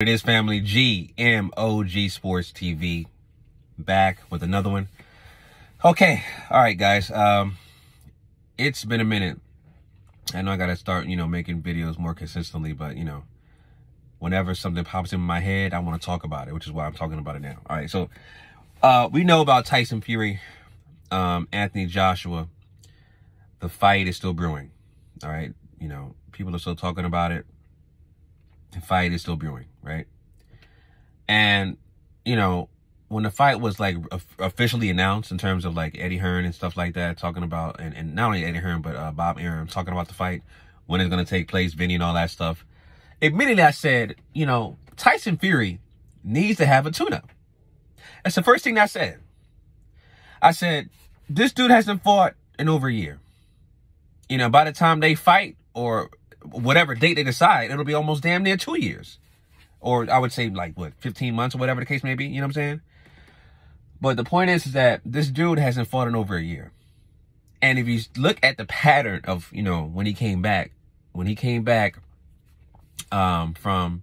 It is family, GMOG Sports TV, back with another one. Okay, all right, guys. It's been a minute. I know I gotta start, making videos more consistently, but whenever something pops in my head, I want to talk about it, which is why I'm talking about it now. All right, so we know about Tyson Fury, Anthony Joshua. The fight is still brewing. All right, people are still talking about it. The fight is still brewing, right? And, when the fight was like officially announced in terms of like Eddie Hearn and stuff like that, talking about, and not only Eddie Hearn, but Bob Arum talking about the fight, when it's going to take place, Vinny and all that stuff. Immediately I said, Tyson Fury needs to have a tune-up. That's the first thing I said. I said, this dude hasn't fought in over a year. By the time they fight, or whatever date they decide, it'll be almost damn near 2 years. Or I would say 15 months or whatever the case may be, you know what I'm saying? But the point is that this dude hasn't fought in over a year. And if you look at the pattern of, when he came back from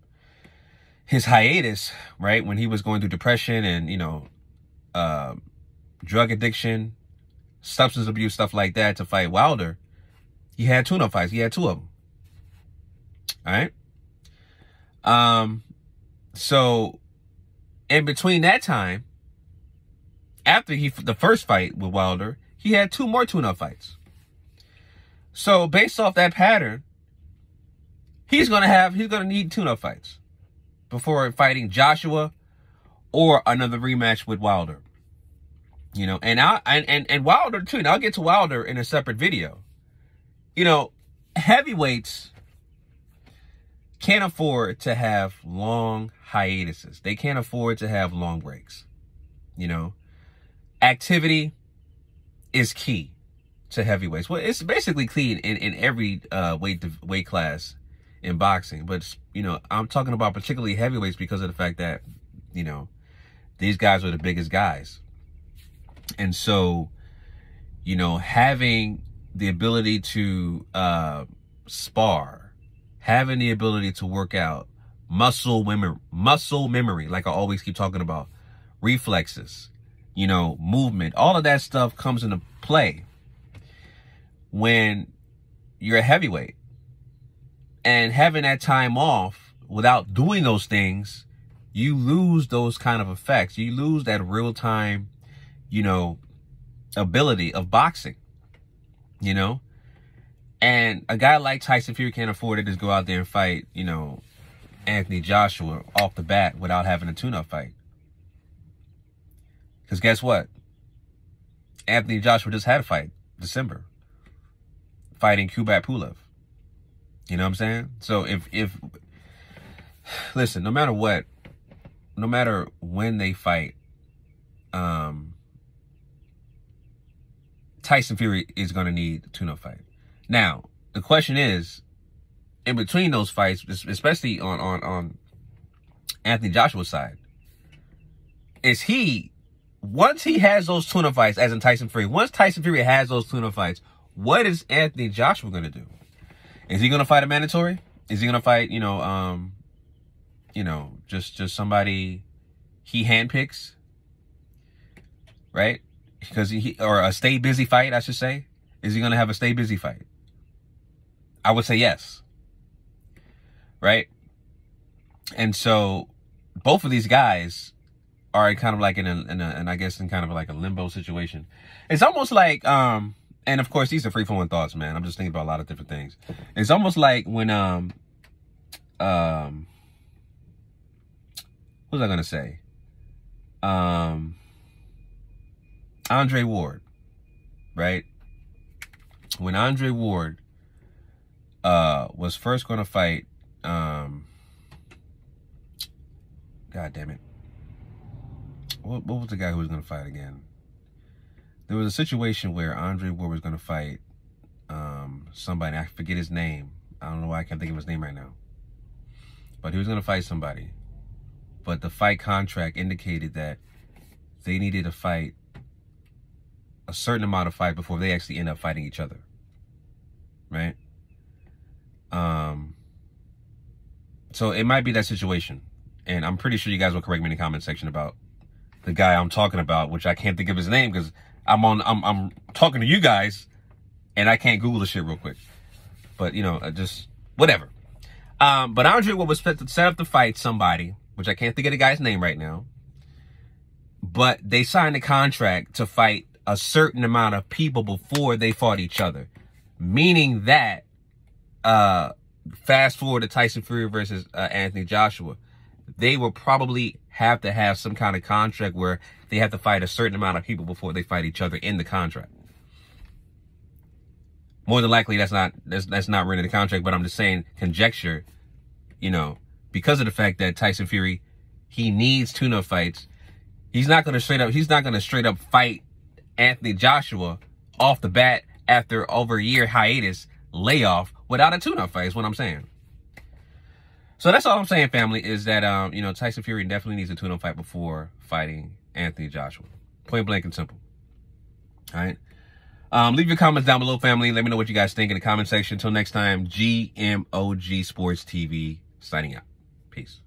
his hiatus, right? When he was going through depression and, drug addiction, substance abuse, stuff like that, to fight Wilder, he had tune-up fights. He had 2 of them. All right. So in between that time, after the first fight with Wilder, he had 2 more tune-up fights. So based off that pattern, he's gonna need tune-up fights before fighting Joshua or another rematch with Wilder. And Wilder too. And I'll get to Wilder in a separate video. Heavyweights can't afford to have long hiatuses. They can't afford to have long breaks. Activity is key to heavyweights. Well, it's basically key in every weight class in boxing. But, I'm talking about particularly heavyweights because of the fact that, these guys are the biggest guys. And so, having the ability to spar, having the ability to work out, muscle memory, like I always keep talking about, reflexes, movement, all of that stuff comes into play when you're a heavyweight. And having that time off without doing those things, you lose those kind of effects. You lose that real-time, ability of boxing, And a guy like Tyson Fury can't afford to just go out there and fight, Anthony Joshua off the bat without having a tune-up fight. Because guess what? Anthony Joshua just had a fight, December, fighting Kubrat Pulev. You know what I'm saying? So if listen, no matter what, no matter when they fight, Tyson Fury is going to need a tune-up fight. Now, the question is, in between those fights, especially on Anthony Joshua's side, is once he has those tune-up fights, as in Tyson Fury, once Tyson Fury has those tune-up fights, what is Anthony Joshua going to do? Is he going to fight a mandatory? Is he going to fight, just somebody he handpicks, right? Because or a stay busy fight, I should say. Is he going to have a stay busy fight? I would say yes. Right? And so both of these guys are kind of like in I guess in kind of like a limbo situation. It's almost like, and of course these are free-flowing thoughts, man. I'm just thinking about a lot of different things. It's almost like when, what was I going to say? Andre Ward, right? When Andre Ward was first going to fight, God damn it, what was the guy who was going to fight again? There was a situation where Andre Ward was going to fight somebody. I forget his name. I don't know why I can't think of his name right now. But he was going to fight somebody. But the fight contract indicated that they needed to fight a certain amount of fight before they actually end up fighting each other. Right? So it might be that situation. And I'm pretty sure you guys will correct me in the comment section about the guy I'm talking about, which I can't think of his name because I'm talking to you guys and I can't Google the shit real quick. But, you know, just whatever. But Andre was set up to fight somebody, which I can't think of the guy's name right now. But they signed a contract to fight a certain amount of people before they fought each other. Meaning that, fast forward to Tyson Fury versus Anthony Joshua, they will probably have to have some kind of contract where they have to fight a certain amount of people before they fight each other in the contract. More than likely, that's not written in the contract, but I'm just saying conjecture, you know, because of the fact that Tyson Fury, he needs tune-up fights. He's not going to straight up fight Anthony Joshua off the bat after over a year hiatus layoff without a tune-up fight is what I'm saying. So that's all I'm saying, family, is that, you know, Tyson Fury definitely needs a tune-up fight before fighting Anthony Joshua. Point blank and simple. All right. Leave your comments down below, family. Let me know what you guys think in the comment section. Until next time, GMOG Sports TV signing out. Peace.